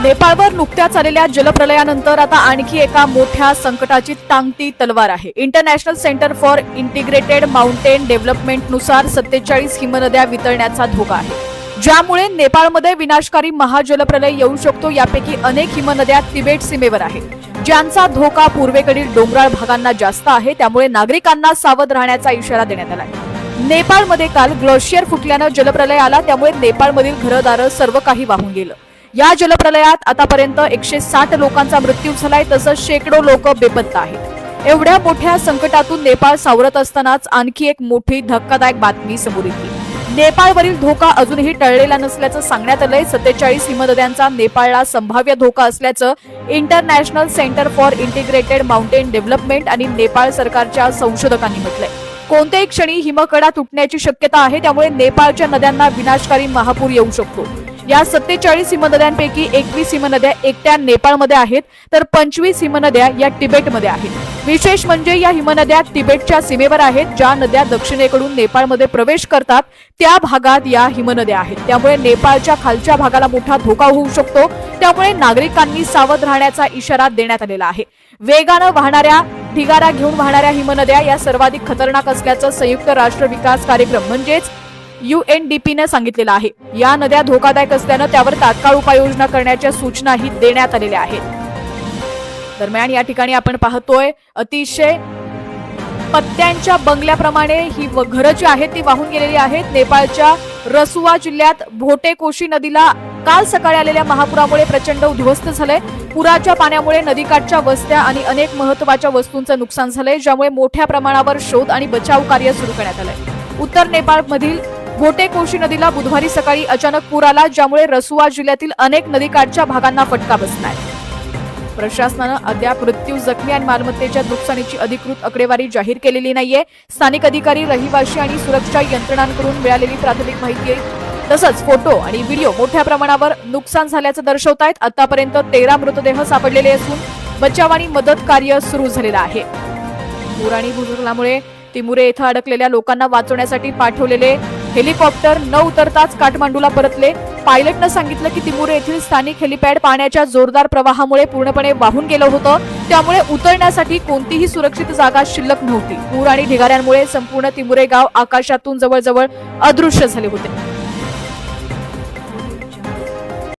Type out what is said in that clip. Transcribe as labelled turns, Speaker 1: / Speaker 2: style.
Speaker 1: नेपाळवर नुकत्याच आलेल्या जलप्रलयानंतर आता आणखी एका मोठ्या संकटाची टांगती तलवार आहे. International Centre for Integrated Mountain डेव्हलपमेंटनुसार 47 हिमनद्या वितळण्याचा धोका आहे, ज्यामुळे नेपाळमध्ये विनाशकारी महाजलप्रलय येऊ शकतो. यापैकी अनेक हिमनद्या तिबेट सीमेवर आहेत, ज्यांचा धोका पूर्वेकडील डोंगराळ भागांना जास्त आहे. त्यामुळे नागरिकांना सावध राहण्याचा इशारा देण्यात आला आहे. नेपाळमध्ये काल ग्लेशियर फुटल्यानं जलप्रलय आला, त्यामुळे नेपाळमधील घरदारं सर्व काही वाहून गेलं. या जलप्रलयात आतापर्यंत 160 लोकांचा मृत्यू झालाय, तसंच शेकडो लोक बेपत्ता आहेत. एवढ्या मोठ्या संकटातून नेपाळ सावरत असतानाच आणखी एक मोठी धक्कादायक बातमी समोर येते. नेपाळवरील धोका अजूनही टळलेला नसल्याचं सांगण्यात आलंय. 47 हिमनद्यांचा नेपाळला संभाव्य धोका असल्याचं international Centre for Integrated mountain development आणि नेपाळ सरकारच्या संशोधकांनी म्हटलंय. कोणत्याही क्षणी हिमकडा तुटण्याची शक्यता आहे, त्यामुळे नेपाळच्या नद्यांना विनाशकारी महापूर येऊ शकतो. या 47 हिमनद्यांपैकी 21 हिमनद्या एकट्या नेपाळमध्ये आहेत, तर 25 हिमनद्या या तिबेटमध्ये आहेत. विशेष म्हणजे या हिमनद्या तिबेटच्या सीमेवर आहेत. ज्या नद्या दक्षिणेकडून नेपाळमध्ये प्रवेश करतात त्या भागात या हिमनद्या आहेत. त्यामुळे नेपाळच्या खालच्या भागाला मोठा धोका होऊ शकतो. त्यामुळे नागरिकांनी सावध राहण्याचा इशारा देण्यात आलेला आहे. वेगानं वाहणाऱ्या, ढिगारा घेऊन वाहणाऱ्या हिमनद्या या सर्वाधिक खतरनाक असल्याचं संयुक्त राष्ट्र विकास कार्यक्रम म्हणजेच UNDP सांगितलेलं आहे. या नद्या धोकादायक असल्यानं त्यावर तात्काळ उपाययोजना करण्याच्या सूचनाही देण्यात आलेल्या आहेत. दरम्यान या ठिकाणी आपण पाहतोय अतिशय पत्त्यांच्या बंगल्याप्रमाणे ही घरं जी आहेत ती वाहून गेलेली आहेत. नेपाळच्या रसुआ जिल्ह्यात भोटेकोशी नदीला काल सकाळी आलेल्या महापुरामुळे प्रचंड उद्ध्वस्त झालंय. पुराच्या पाण्यामुळे नदीकाठच्या वस्त्या आणि अनेक महत्त्वाच्या वस्तूंचं नुकसान झालंय, ज्यामुळे मोठ्या प्रमाणावर शोध आणि बचाव कार्य सुरू करण्यात आलंय. उत्तर नेपाळमधील भोटेकोशी नदीला बुधवारी सकाळी अचानक पूर आला, ज्यामुळे रसुआ जिल्ह्यातील अनेक नदीकाठच्या भागांना फटका बसलाय. प्रशासनानं अद्याप मृत्यू, जखमी आणि मालमत्तेच्या नुकसानीची अधिकृत आकडेवारी जाहीर केलेली नाहीये. स्थानिक अधिकारी, रहिवासी आणि सुरक्षा यंत्रणांकडून मिळालेली प्राथमिक माहिती तसंच फोटो आणि व्हिडिओ मोठ्या प्रमाणावर नुकसान झाल्याचं दर्शवतायत. आतापर्यंत 13 मृतदेह सापडलेले असून बचाव आणि मदत कार्य सुरू झालेलं आहे. पूर आणि भूस्खलनामुळे तिमुरे येथे अडकलेल्या लोकांना वाचवण्यासाठी पाठवलेले हेलिकॉप्टर न उतरताच काठमांडूला परतले. पायलटनं सांगितलं की तिमुरे येथील स्थानिक हेलिपॅड पाण्याच्या जोरदार प्रवाहामुळे पूर्णपणे वाहून गेलं होतं, त्यामुळे उतरण्यासाठी कोणतीही सुरक्षित जागा शिल्लक नव्हती. पूर आणि ढिगाऱ्यांमुळे संपूर्ण तिमुरे गाव आकाशातून जवळजवळ अदृश्य झाले होते.